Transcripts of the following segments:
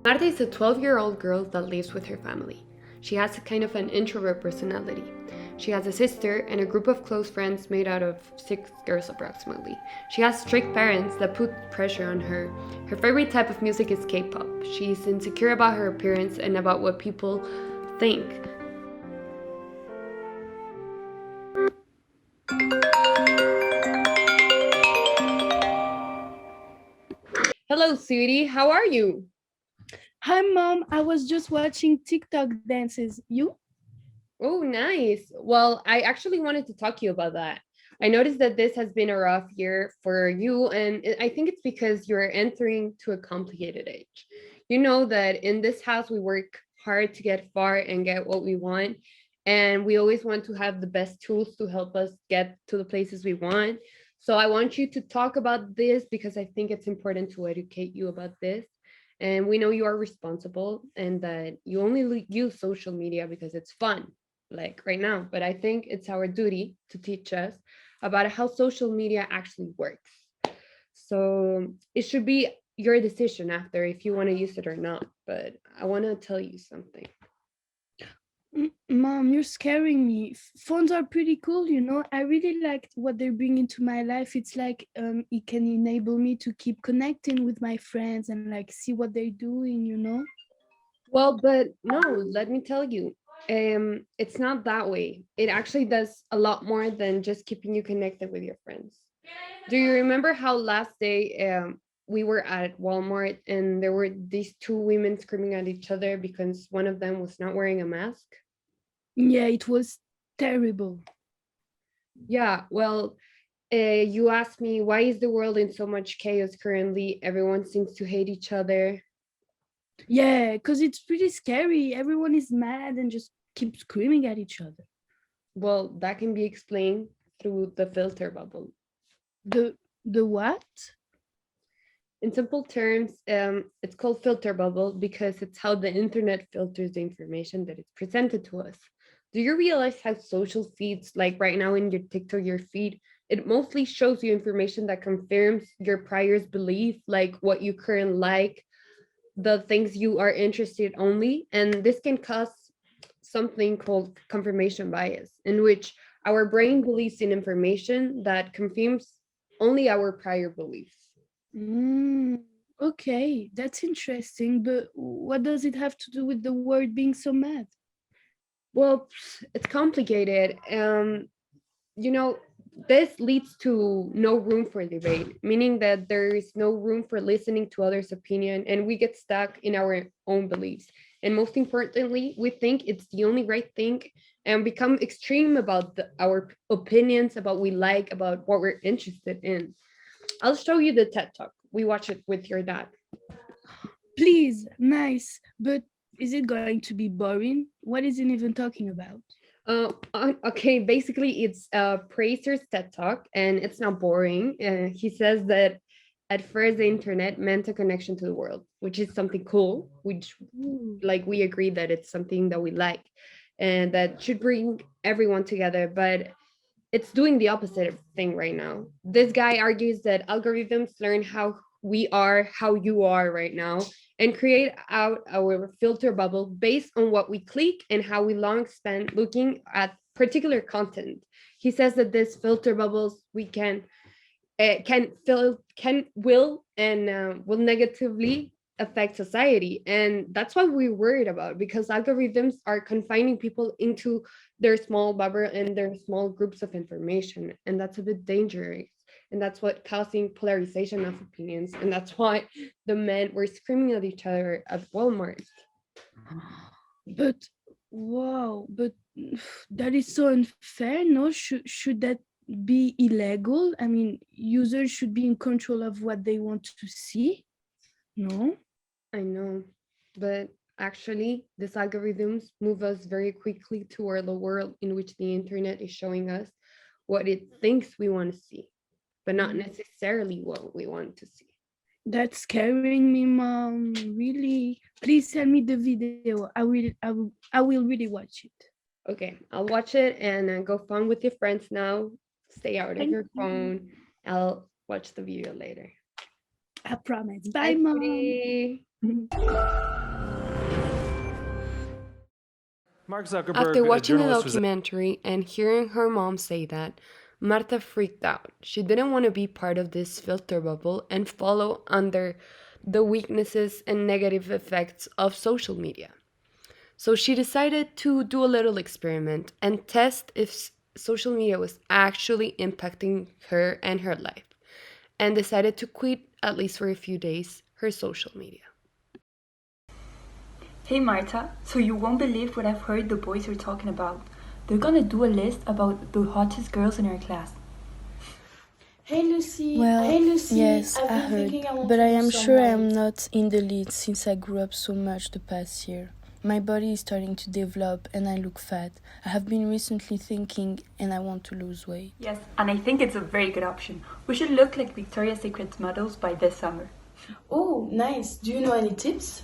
Marta is a 12-year-old girl that lives with her family. She has a kind of an introvert personality. She has a sister and a group of close friends made out of 6 girls approximately. She has strict parents that put pressure on her. Her favorite type of music is K-pop. She's insecure about her appearance and about what people think. Hello, sweetie. How are you? Hi, Mom. I was just watching TikTok dances. You? Oh, nice. Well, I actually wanted to talk to you about that. I noticed that this has been a rough year for you, and I think it's because you're entering to a complicated age. You know that in this house, we work hard to get far and get what we want, and we always want to have the best tools to help us get to the places we want. So I want you to talk about this because I think it's important to educate you about this. And we know you are responsible and that you only use social media because it's fun like right now, but I think it's our duty to teach us about how social media actually works. So it should be your decision after if you want to use it or not. But I want to tell you something. Mom, you're scaring me. Phones are pretty cool, you know. I really like what they bring into my life. It's like it can enable me to keep connecting with my friends and like see what they're doing, you know. Well, but no, let me tell you, it's not that way. It actually does a lot more than just keeping you connected with your friends. Do you remember how last day we were at Walmart and there were these two women screaming at each other because one of them was not wearing a mask? Yeah, it was terrible. Yeah, well, you asked me why is the world in so much chaos currently? Everyone seems to hate each other. Yeah, because it's pretty scary. Everyone is mad and just keep screaming at each other. Well, that can be explained through the filter bubble. The what? In simple terms, it's called filter bubble because it's how the internet filters the information that it's presented to us. Do you realize how social feeds, like right now in your TikTok, your feed, it mostly shows you information that confirms your prior belief, like what you currently like, the things you are interested only, and this can cause something called confirmation bias, in which our brain believes in information that confirms only our prior beliefs. Mm, okay, that's interesting. But what does it have to do with the word being so mad? Well, it's complicated. You know, this leads to no room for debate, meaning that there is no room for listening to others' opinion, and we get stuck in our own beliefs. And most importantly, we think it's the only right thing and become extreme about our opinions, about what we like, about what we're interested in. I'll show you the TED Talk. We watch it with your dad. Please, nice. But is it going to be boring? What is it even talking about? Okay, basically, it's Praser's TED Talk, and it's not boring. He says that at first the internet meant a connection to the world, which is something cool, which Ooh. like we agree that it's something that we like and that should bring everyone together. But it's doing the opposite thing right now. This guy argues that algorithms learn how we are, how you are right now, and create out our filter bubble based on what we click and how we long spend looking at particular content. He says that these filter bubbles we can feel can will and will negatively affect society, and that's what we're worried about because algorithms are confining people into their small bubble and their small groups of information, and that's a bit dangerous, and that's what causing polarization of opinions, and that's why the men were screaming at each other at Walmart. But wow, but that is so unfair. No, should that be illegal? I mean, users should be in control of what they want to see. No. I know, but actually, these algorithms move us very quickly toward the world in which the internet is showing us what it thinks we want to see, but not Mm. necessarily what we want to see. That's scaring me, Mom. Really? Please send me the video. I will really watch it. Okay, I'll watch it and go fun with your friends now. Stay out of Thank your you. phone. I'll watch the video later. I promise. Bye, Bye, Mom. sweetie. Mark Zuckerberg, After a watching the journalist, was documentary and hearing her mom say that, Marta freaked out. She didn't want to be part of this filter bubble and follow under the weaknesses and negative effects of social media. So she decided to do a little experiment and test if social media was actually impacting her and her life, and decided to quit, at least for a few days, her social media. Hey Marta, so you won't believe what I've heard the boys are talking about. They're gonna do a list about the hottest girls in our class. Hey Lucy. Well, Hey Lucy. yes, I've I been heard, thinking I want but to I do am some sure I am weight. not in the lead since I grew up so much the past year. My body is starting to develop and I look fat. I have been recently thinking and I want to lose weight. Yes, and I think it's a very good option. We should look like Victoria's Secret models by this summer. Oh, nice. Do you know any tips?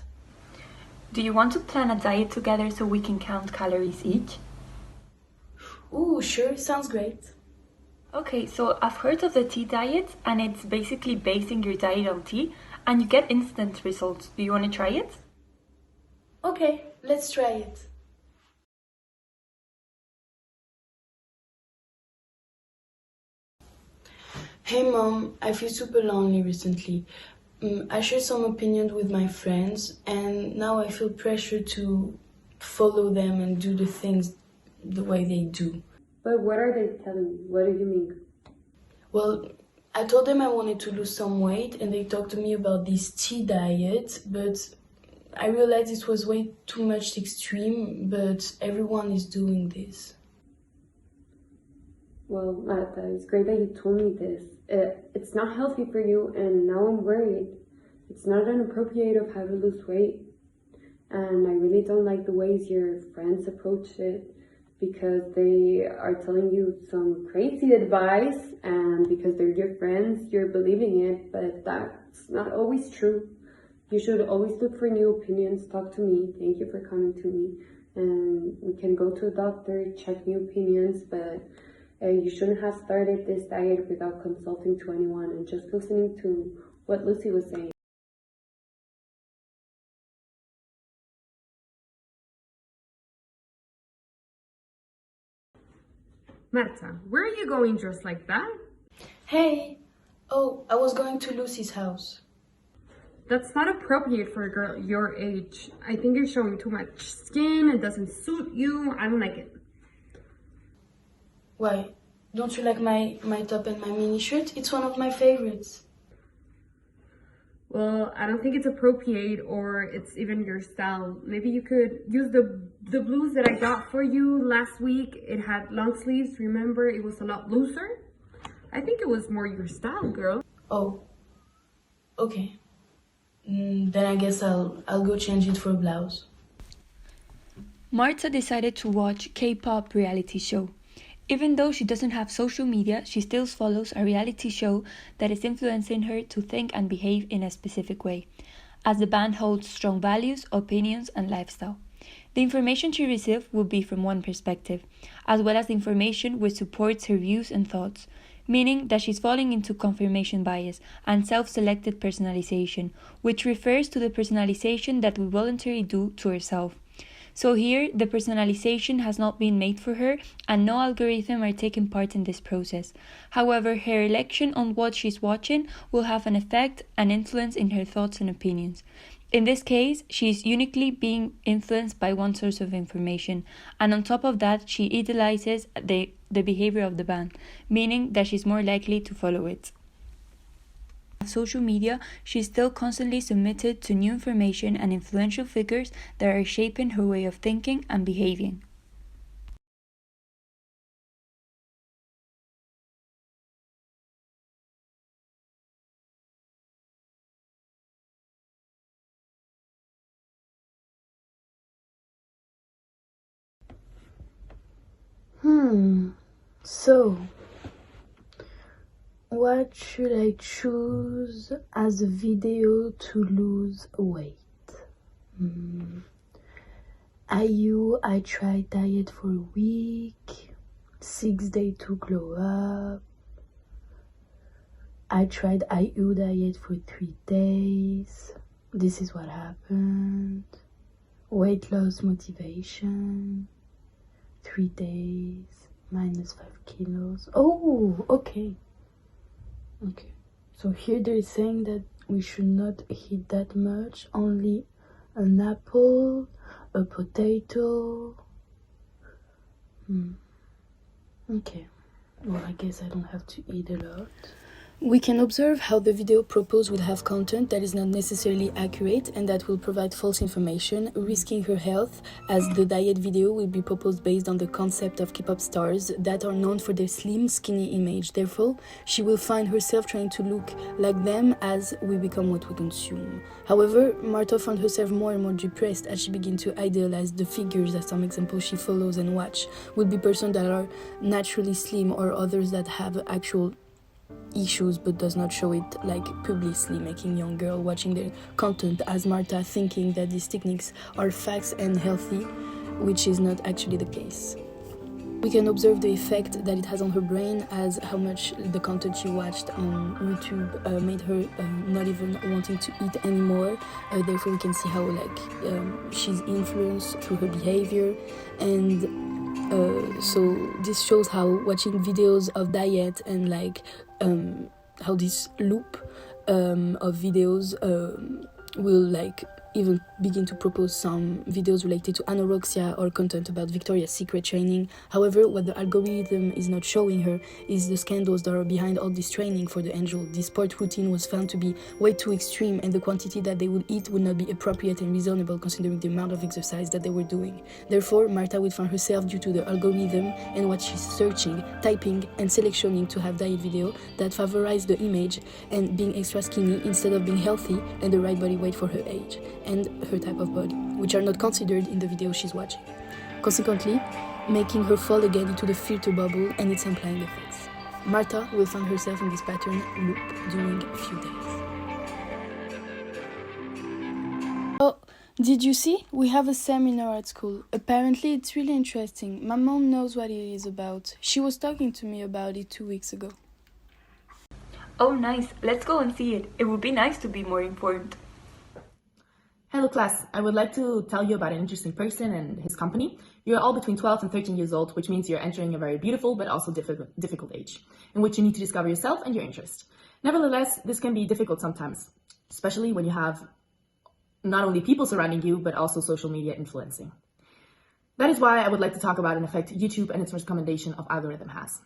Do you want to plan a diet together so we can count calories each? Oh, sure. Sounds great. Okay, so I've heard of the tea diet, and it's basically basing your diet on tea, and you get instant results. Do you want to try it? Okay, let's try it. Hey mom, I feel super lonely recently. I shared some opinions with my friends and now I feel pressure to follow them and do the things the way they do. But what are they telling you? What do you mean? Well, I told them I wanted to lose some weight and they talked to me about this tea diet, but I realized it was way too much extreme, but everyone is doing this. Well, Marta, it's great that you told me this. It's not healthy for you, and now I'm worried. It's not inappropriate of how to lose weight. And I really don't like the ways your friends approach it, because they are telling you some crazy advice, and because they're your friends, you're believing it, but that's not always true. You should always look for new opinions. Talk to me. Thank you for coming to me. And we can go to a doctor, check new opinions, but you shouldn't have started this diet without consulting to anyone and just listening to what Lucy was saying. Marta, where are you going dressed like that? Hey! Oh, I was going to Lucy's house. That's not appropriate for a girl your age. I think you're showing too much skin. It doesn't suit you. I don't like it. Why? Don't you like my top and my mini shirt? It's one of my favorites. Well, I don't think it's appropriate or it's even your style. Maybe you could use the blues that I got for you last week. It had long sleeves, remember? It was a lot looser. I think it was more your style, girl. Oh, okay. Then I guess I'll go change it for a blouse. Marta decided to watch K-pop reality show. Even though she doesn't have social media, she still follows a reality show that is influencing her to think and behave in a specific way, as the band holds strong values, opinions, and lifestyle. The information she received will be from one perspective, as well as the information which supports her views and thoughts, meaning that she's falling into confirmation bias and self-selected personalization, which refers to the personalization that we voluntarily do to herself. So here, the personalization has not been made for her and no algorithm are taking part in this process. However, her election on what she's watching will have an effect and influence in her thoughts and opinions. In this case, she is uniquely being influenced by one source of information, and on top of that, she idolizes the behavior of the band, meaning that she's more likely to follow it. Social media, she is still constantly submitted to new information and influential figures that are shaping her way of thinking and behaving. So, what should I choose as a video to lose weight? I tried diet for a week, 6 days to glow up. I tried IU diet for 3 days. This is what happened. Weight loss motivation. 3 days, -5 kilos. Oh, okay. Okay. So here they're saying that we should not eat that much, only an apple, a potato. Okay. Well, I guess I don't have to eat a lot. We can observe how the video proposed would have content that is not necessarily accurate and that will provide false information, risking her health, as the diet video will be proposed based on the concept of K-pop stars that are known for their slim, skinny image. Therefore, she will find herself trying to look like them as we become what we consume. However, Marta found herself more and more depressed as she began to idealize the figures that some examples she follows and watch would be persons that are naturally slim or others that have actual issues but does not show it, like publicly, making young girl watching their content as Marta thinking that these techniques are facts and healthy, which is not actually the case. We can observe the effect that it has on her brain, as how much the content she watched on YouTube made her not even wanting to eat anymore. Therefore, we can see how she's influenced through her behavior, and so this shows how watching videos of diet and how this loop of videos will even begin to propose some videos related to anorexia or content about Victoria's Secret training. However, what the algorithm is not showing her is the scandals that are behind all this training for the angel. This sport routine was found to be way too extreme, and the quantity that they would eat would not be appropriate and reasonable considering the amount of exercise that they were doing. Therefore, Marta would find herself, due to the algorithm and what she's searching, typing and selectioning to have diet video that favorize the image and being extra skinny instead of being healthy and the right body weight for her age and her type of body, which are not considered in the video she's watching, consequently making her fall again into the filter bubble and its implying effects. Marta will find herself in this pattern loop during a few days. Oh, did you see? We have a seminar at school. Apparently it's really interesting. My mom knows what it is about. She was talking to me about it 2 weeks ago. Oh, nice. Let's go and see it. It would be nice to be more informed. Hello class, I would like to tell you about an interesting person and his company. You're all between 12 and 13 years old, which means you're entering a very beautiful but also difficult age, in which you need to discover yourself and your interest. Nevertheless, this can be difficult sometimes, especially when you have not only people surrounding you, but also social media influencing. That is why I would like to talk about an effect YouTube and its recommendation of algorithm has.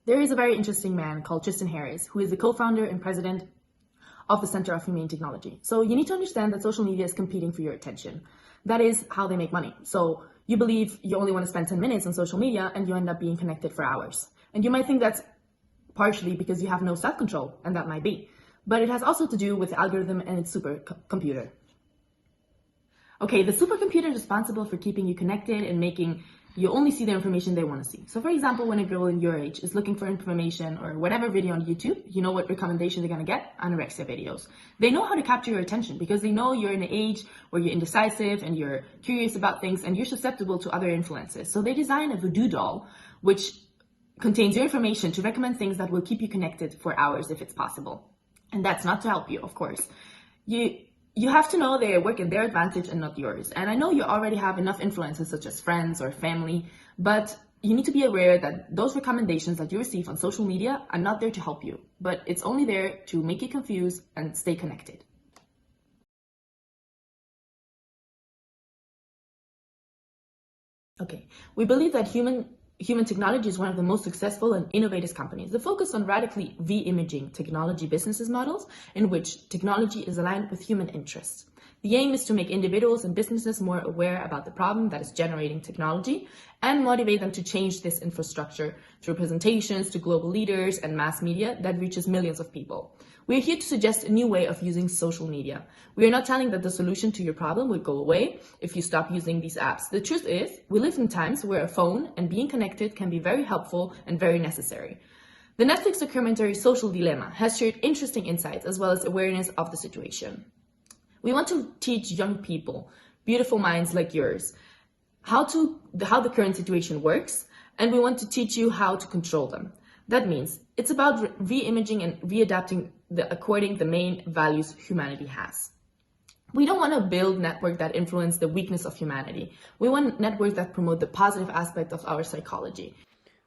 There is a very interesting man called Tristan Harris, who is the co-founder and president of the Center of Humane Technology. So you need to understand that social media is competing for your attention. That is how they make money. So you believe you only want to spend 10 minutes on social media and you end up being connected for hours. And you might think that's partially because you have no self-control, and that might be. But it has also to do with the algorithm and its supercomputer. Okay, the supercomputer is responsible for keeping you connected and making you only see the information they want to see. So for example, when a girl in your age is looking for information or whatever video on YouTube, you know what recommendation they're going to get? Anorexia videos. They know how to capture your attention because they know you're in an age where you're indecisive and you're curious about things and you're susceptible to other influences. So they design a voodoo doll which contains your information to recommend things that will keep you connected for hours if it's possible. And that's not to help you, of course. You have to know they work in their advantage and not yours. And I know you already have enough influences such as friends or family, but you need to be aware that those recommendations that you receive on social media are not there to help you, but it's only there to make you confused and stay connected. Okay, we believe that human technology is one of the most successful and innovative companies. The focus on radically re-imaging technology businesses models in which technology is aligned with human interests. The aim is to make individuals and businesses more aware about the problem that is generating technology and motivate them to change this infrastructure through presentations to global leaders and mass media that reaches millions of people. We are here to suggest a new way of using social media. We are not telling that the solution to your problem will go away if you stop using these apps. The truth is, we live in times where a phone and being connected can be very helpful and very necessary. The Netflix documentary Social Dilemma has shared interesting insights as well as awareness of the situation. We want to teach young people, beautiful minds like yours, how the current situation works, and we want to teach you how to control them. That means it's about re-imaging and readapting according the main values humanity has. We don't want to build networks that influence the weakness of humanity. We want networks that promote the positive aspect of our psychology.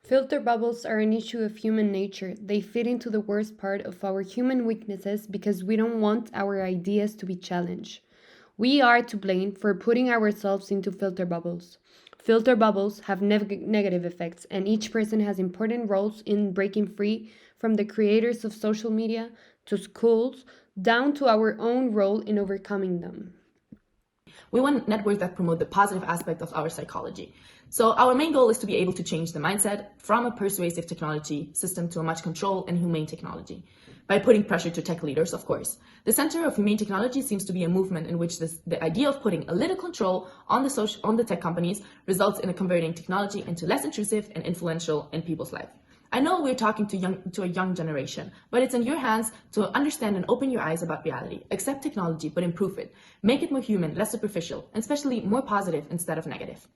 Filter bubbles are an issue of human nature. They fit into the worst part of our human weaknesses because we don't want our ideas to be challenged. We are to blame for putting ourselves into filter bubbles. Filter bubbles have negative effects, and each person has important roles in breaking free, from the creators of social media to schools, down to our own role in overcoming them. We want networks that promote the positive aspect of our psychology. So our main goal is to be able to change the mindset from a persuasive technology system to a much controlled and humane technology, by putting pressure to tech leaders, of course. The Center of Humane Technology seems to be a movement in which the idea of putting a little control on the tech companies results in converting technology into less intrusive and influential in people's life. I know we're talking to a young generation, but it's in your hands to understand and open your eyes about reality. Accept technology, but improve it. Make it more human, less superficial, and especially more positive instead of negative.